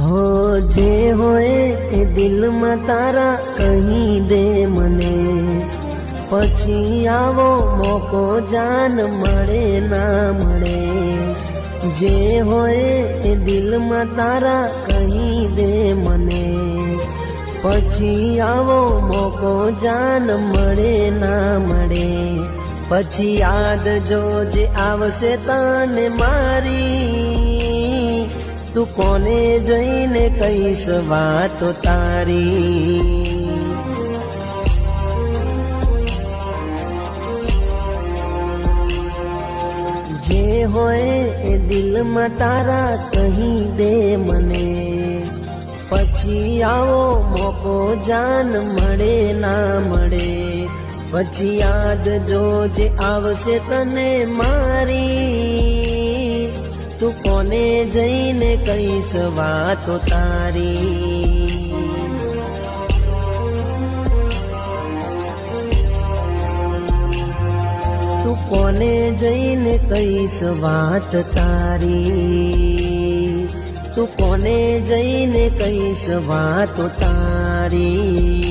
हो जे होए ए दिल में तारा कहीं दे मने, पछी आवो मोको जान मळे ना मळे। जे होए ए दिल में तारा कहीं दे मने, पछी आवो मोको जान मळे ना मळे। पछी याद जो जे आवसे तने मारी, तू कोने जईने कईस वातो तारी। जे होए ए दिल में तारा कहीं दे मने, पछी आवो मोको जान मळे ना मळे। पछी याद जो जे आवसे तने मारी, तू कोने जईने कईस वातो तारी। तू कोने जईने कईस वात तारी, तू कोने जईने कईस वातो तारी।